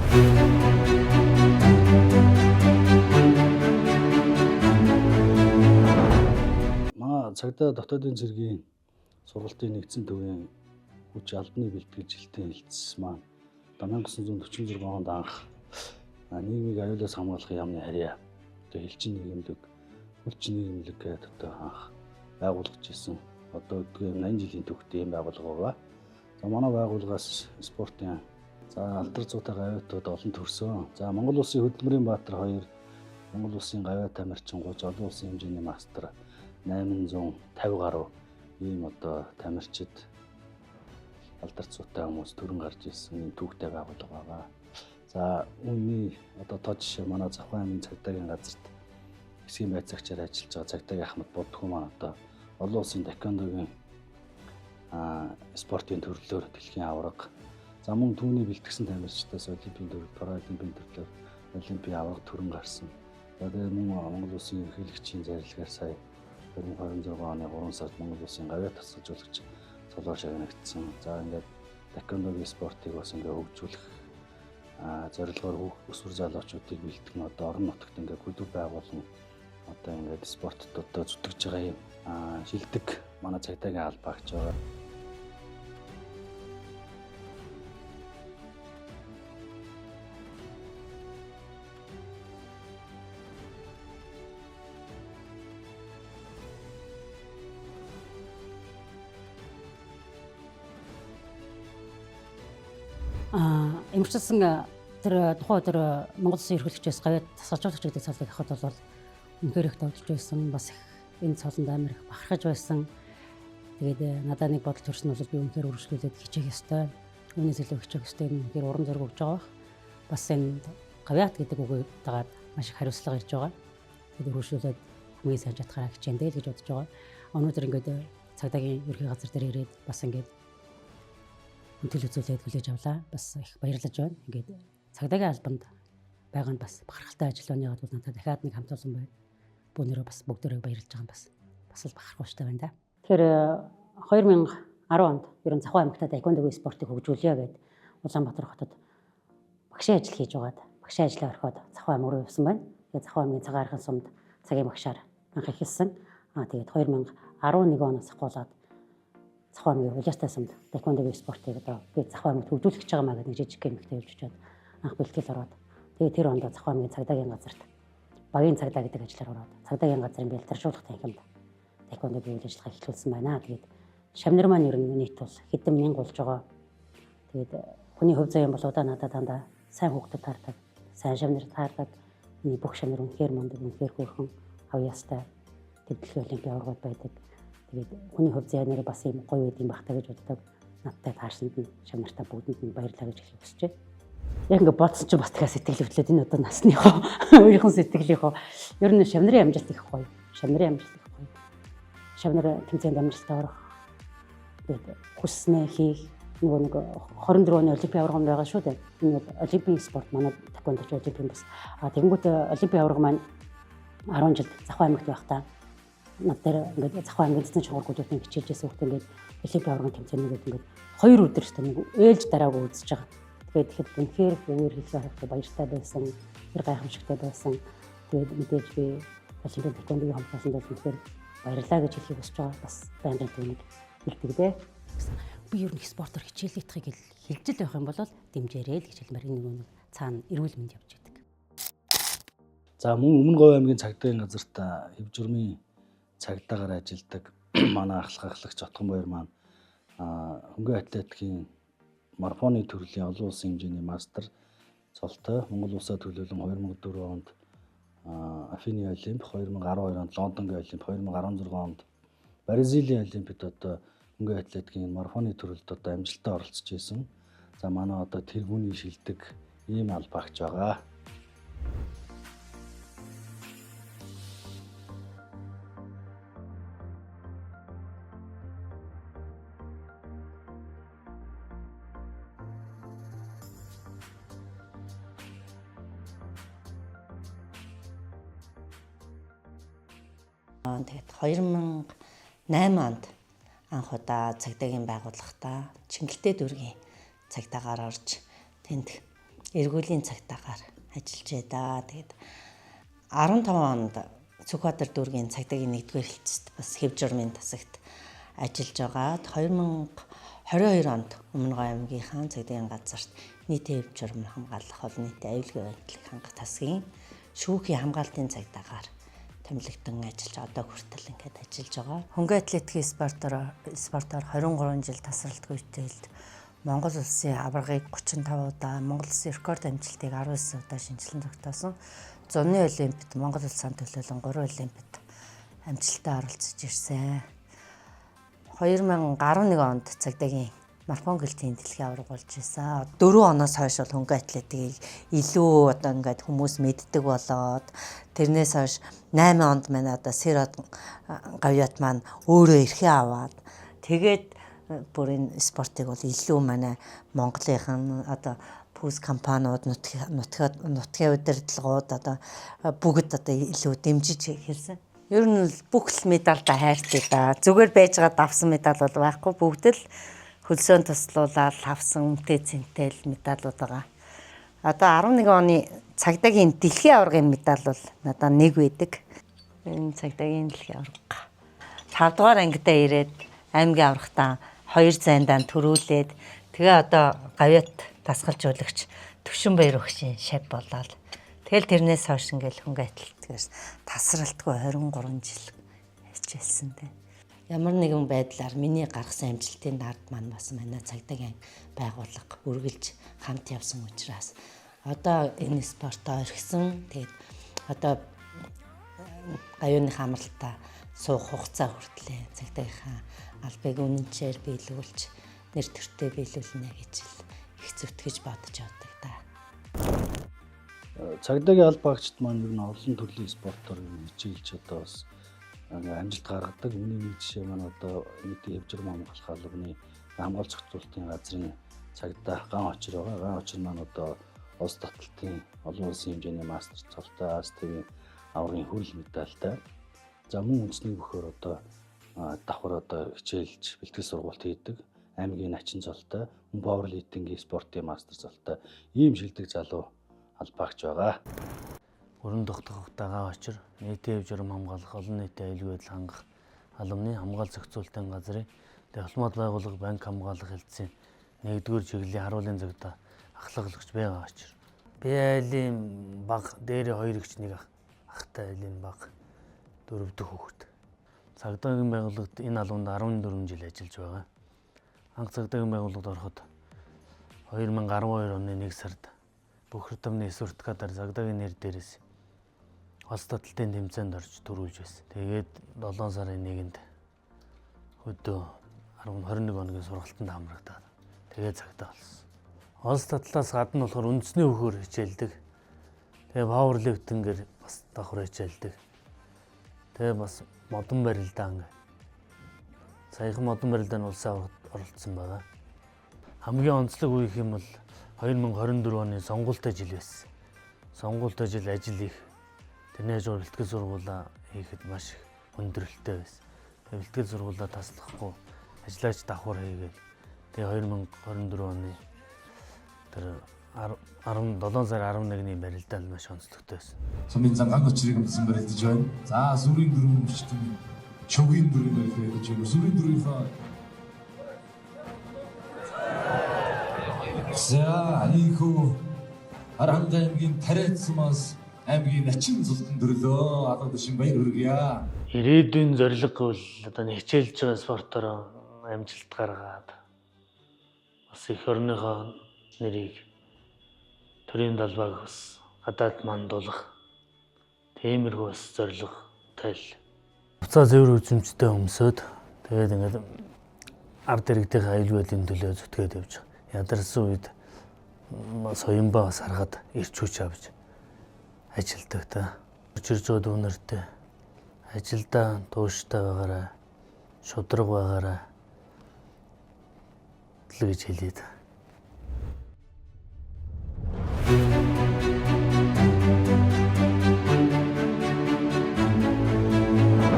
Манай цагдаа дотоодын цэргийн сургалтын нэгдсэн төвийн хүч албаны бэлтгэл жилтийн хэлтс маань 1946 онд анх нийгмийг аюулаас хамгаалах яамны харьяа одоо элчин нийгэмлэг, хүч нийгэмлэг гэдэг одоо анх байгуулагдж исэн. Одоо үдгээр 80 жилийн түүхтэй юм байгууллага байгаа. За манай байгууллагаас спортын алдар зуутай гавьяатууд олон төрсөн. За Монгол Улсын хөдөлмөрийн баатар 2, Монгол Улсын гавьяат тамирчин 30, олон улсын хэмжээний мастер 850 гаруй ийм одоо тамирчид алдар зуутай хүмүүс төрөн гарч ирсэн ийм түүхтэй байгууллага байгаа. За үүний одоо тод жишээ манай Завхан аймгийн цагдаагийн газарт хэсгийн байцаагчаар ажиллаж байгаа цагдаагийн Ахмад Будхүү маань одоо олон улсын таеквондогийн спортын төрлөөр дэлхийн аварга. За мөн түүний бэлтгэсэн тамирчдаас олимпийн төрлөөр, паралимпийн төрлөөр олимпийн аварга төрөн гарсан. За тэгээ мөн Монгол Улсын ерөнхийлөгчийн зарилгаар сая 2026 оны 3 сард Монгол Улсын гавьяат тасгалжуулагч цолоор шагнагдсан. За ингээд таеквондогийн спортыг бас ингээд хөгжүүлэх зорилгоор өсвөр залуучуудыг бэлтгэн одоо орон нутагт ингээд клуб байгуулсан одоо ингээд спортод одоо зүтгэж байгаа юм шилдэг манай цагдаагийн албаа гэж байгаа. Эмчилсэн тэр тухайн өдөр Монгол Улсын ерөнхийлөгчөөс гавьяат тасгалжуулагч гэдэг цолыг авахд бол үнэхээр их давж байсан. Бас их энэ цолонд амар их бахархаж байсан. Тэгээд надад нэг бодол төрсөн бол би үнэхээр үргэлжлүүлээд хичээх ёстой. Үүнээс илүү хичээх ёстой юм үнэхээр урам зориг өгж байгаа. Бас энэ гавьяат гэдэг үгийг дагаад маш их хариуцлага ирж байгаа. Тэгээд үргэлжлүүлээд хамгийн сайн чадхаараа хичээндэй л гэж бодож байгаа. Өнөөдөр ингээд цагдаагийн ерхий газар дээр ирээд бас ингээд үнтэл үзүүлээд хүлээж авлаа. Бас их баярлаж байна. Ингээд цагдаагийн албанд байгаа нь бас бахархалтай ажил байна. Яагаад бол надад дахиад нэг хамт олон байна. Бүүнөрөө бас бүгдээрээ баярлаж байгаа юм бас л бахархууштай байна да. Тэгэхээр 2010 онд ерөн Завхан аймагт таеквондогийн спортыг хөгжүүлье гэд Улаанбаатар хотод багшийн ажил хийж байгаад багшийн ажлаа орхиод Завхан аймаг руу явсан байна. Тэгээд Завхан аймгийн цагаан аргын сумд цагийн багшаар анх эхэлсэн. Тэгээд 2011 оноос ахуулаад Завхан аймгийн Улаастай сумд таеквондогийн спортыг одоо би Завхан аймагт хөгжүүлэх гэж байгаа маа гэдэг нэг жижиг гэмтээ хэлж очиод анх бэлтгэл ороод тэгээд тэр онд Завхан аймгийн цагдаагийн газарт багийн цагдаа гэдэг ажлаар ороод цагдаагийн газрын бэлтгэршүүлэх танхимд таеквондогийн үйл ажиллагаа эхлүүлсэн байна. Тэгээд шавнар маань ер нь нийт бол хэдэн мянга болж байгаа. Тэгээд хүний хөв заяан бол удаа надад дандаа сайн хүүхдэд таардаг, сайн шавнар таардаг. Миний бүх шавнар үнэхээр мундаг, үнэхээр хөөрхөн авьяастай дэлхийн олимпийн аваргууд байдаг. Тэгээд хүний хөв заяанаар бас юм гоё үйл юм багтаа гэж боддог. Надтай таашинд нь шавнартаа бүгдэнд нь баярлалаа гэж хэлэх хүсэж байна. Яг ингээд бодсон чинь бас дахиад сэтгэл хөдлөд энэ одоо насныхоо өөрийнхөө сэтгэлийнхоо ер нь шавнарын амжилт их гоё. Шавнарын амжилт их гоё. Шавнар тэмцээнд амжилттай орох. Тэгээд хүснээ хийх нөгөө нэг 24 оны олимпийн аварга байгаа шүү дээ. Энэ олимпийн спорт манай таеквондоч олимпийн бас. Тэгэнгүүт олимпийн аварга маань 10 жил Завхан аймагт байхдаа над дээр ингээд Завхан аймгийн цэцэн чугуургуудын хичээлжсэн хүүхд ингээд олимпийн аваргын тэмцээнүүдэд ингээд 2 өдөр ч нэг ээлж дараагүй үзэж байгаа. Тэгээд тэгэхэд үнэхээр өөр хэлхээ харахад баяртай байсан, тэр гайхамшигтай байсан. Тэгээд мэдээж би олимпийн таеквондогийн хамгаалсанд бол үнэхээр баярлалаа гэж хэлхийг хүсэж байгаа. Бас байнгын түүнийг хэлдэг. Би ер нь спортоор хичээллэхийг хэлж л байх юм бол дэмжээрэй л гэж хэлмээр энэ нэг цаана эрүүл мэнд явж байдаг. За мөн Өмнө Говь аймгийн цагдаагийн газарт хэв журмын цагдаагаар ажилладаг манай ахлагч Отгон баяр маань хөнгөн атлетикийн марафоны төрлийн олон улсын хэмжээний мастер цолтой Монгол улсаа төлөөлөн 2004 онд Афины олимп, 2012 онд Лондонгийн олимп, 2016 онд Бразилийн олимпиад одоо хөнгөн атлетикийн марафоны төрөлд одоо амжилттай оролцож байсан. За манай одоо тэргүүний шилдэг ийм албаагч байгаа. Тэгээд 2008 онд анх удаа цагдаагийн байгууллагатаа Чингэлтэй дүүргийн цагдаагаар орж тэнд эргүүлийн цагтаагаар ажиллаж байдаа. Тэгээд 15 онд Сүхбаатар дүүргийн цагдаагийн 1-р хэлтсэд бас хэв журмын тасагт ажиллаж байгаад 2022 онд Өмнөгов аймгийнхаа цагдаагийн газарт нийтийн хэв журам хамгаалах олон нийтийн аюулгүй байдлыг хангах тасгийн шүүхийн хамгаалтын цагдаагаар томилогдсон ажиллаж одоо хүртэл ингээд ажиллаж байгаа. Хөнгөн атлетикийн спортоор 23 жил тасралтгүй хичээлд Монгол улсын аваргыг 35 удаа, Монгол улсын рекорд амжилтыг 19 удаа шинжилэн тогтоосон. Зуны олимпиад Монгол улсаа төлөөлөн 3 олимпиад амжилттай оролцож ирсэн. 2011 онд цагдаагийн марафон гэлтийн дэлхийн аварга болж ирсэн. 4 оноос хойш бол хөнгөн атлетикийг илүү одоо ингээд хүмүүс мэддэг болоод тэрнээс хойш 8 онд манай одоо Сэрод гавьяат маань өөрөө эрхээ аваад тэгээд бүр энэ спортыг бол илүү манай Монголынхан одоо пүүс компаниуд нутгийн удирдлагууд одоо бүгд одоо илүү дэмжиж хэлсэн. Ер нь бүх л медальтай хайртай да. Зүгээр байж байгаа авсан медаль бол байхгүй. Бүгд л хөлсөөн туслуулаад авсан үнэтэй цэнтэй медалууд байгаа. Одоо 11 оны цагдаагийн дэлхийн аваргын медаль бол надад нэг байдаг. Энэ цагдаагийн дэлхийн аварга. 5 дугаар ангидаа ирээд аймгийн аврагтаа 2 зайндаа төрүүлээд тэгээ одоо гавьяат дасгалжуулагч Төвшинбаяр өгшийн шав болоод тэгэл тэрнээс хойш ингээл хөнгөн атлетикээс тасралтгүй 23 жил хичээлсэн дээ. Ямар нэгэн байдлаар миний гаргасан амжилтын дард маань бас манай цагдаагийн байгууллага үргэлж хамт явсан учраас одоо энэ спортоо орхисон. Тэгээд одоо гавьяаны хамралтаа суух хугацаа хүртлээ цагдаагийнхаа албыг үнэнчээр биелүүлж нэр төртөө биелүүлнэ гэж их зүтгэж бодож явдаг да. Цагдаагийн алба агчид маань ер нь олон төрлийн спортоор хичээлж одоо бас амжилт гаргадаг. Миний нэг жишээ маань одоо нийтийн хэв журам хамгаалах албаны хамгаалж зохицуулалтын газрын цагдаа Ган Очир байгаа. Ган Очир маань одоо улс таталтын олон улсын хэмжээний мастер цолтой АСТV-ийн аваргын хүрэл медальтай. За мөн үндэсний бөхөр одоо давхар одоо хичээлж бэлтгэл сургалт хийдэг. Аймгийн начин золтой, пауэрлифтингийн спортын мастер золтой ийм шилдэг залуу албаагч байгаа. Өрн тогтоохтой Ган Очир нийтийн хэв журам хамгаалах олон нийтийн аюулгүй байдал хангах албаны хамгаалж зохицуулалтын газрын технологи байгууллага банк хамгаалах хэлтсийн 1-р чиглэлийн харуулын цагдаа ахлаглагч байгаа Очир. Би айлын баг дээрээ 2 эгч нэг ахтай айлын баг 4 дэх хүүхэд. Цагдаагийн байгууллагад энэ албанд 14 жил ажиллаж байгаа. Анх цагдаагийн байгууллагад ороход 2012 оны 1 сард Бөхөр тамны Сүрткадаар цагдаагийн нэр дээрээс улс таталтын тэмцээнд орж төрүүлж байсан. Тэгээд 7 сарын 1-нд өдөө 21 хоногийн сургалтанд хамрагдаад тэгээд цагдаа болсон. Улс татлаас гадна болохоор үндэсний хөхөр хичээлдэг. Тэгээд пауэрлифтингээр бас давхар хичээлдэг. Тэгээ бас модон барилдаа ингээ. Саяхан модон барилдааны улсын аваргад оролцсон байгаа. Хамгийн онцлог үе юм бол 2024 оны сонгуультай жил байсан. Сонгуультай жил ажил их. Тэрний хажуугаар бэлтгэл сургуулаа хийхэд маш их өндөрлөлттэй байсан. Тэгээ бэлтгэл сургуулаа таслахгүй ажиллаач давхар хийгээд тэгээ 2024 оны тэр 17 сарын 11-ний барилдаа маш онцлогтой байсан. Сумын Ган Очирыг хамтсан барилдаж байна. За сүрийн дөрвөн өчтөн шогийн дөрвөн барилдаж байна. Сүрийн дөрвийнхаа за аниху Аранга аймгийн Тариацмаас аймгийн начин зултан төрлөө алга дэшин баяр хүргье. Ирээдүйн зорилго бол одоо хичээлж байгаа спортоор амжилт гаргаад бас эх орныхоо нэрийг төрийн далбааг бас гадаад мандуулах тиймэрхүү бас зорилготой л. Буцаа зэвэр үзэмжтэй өмсөд тэгээд ингээд ард иргэдийн аюулгүй байдлын төлөө зүтгээд явж байгаа. Ядарсан үед соёмбоо бас харахад ирч хүч авч ажилдаг та. Учирж байгаа дүүнэртэй ажилдаа тууштай байгаарай, шудраг байгаарай л гэж хэлээд.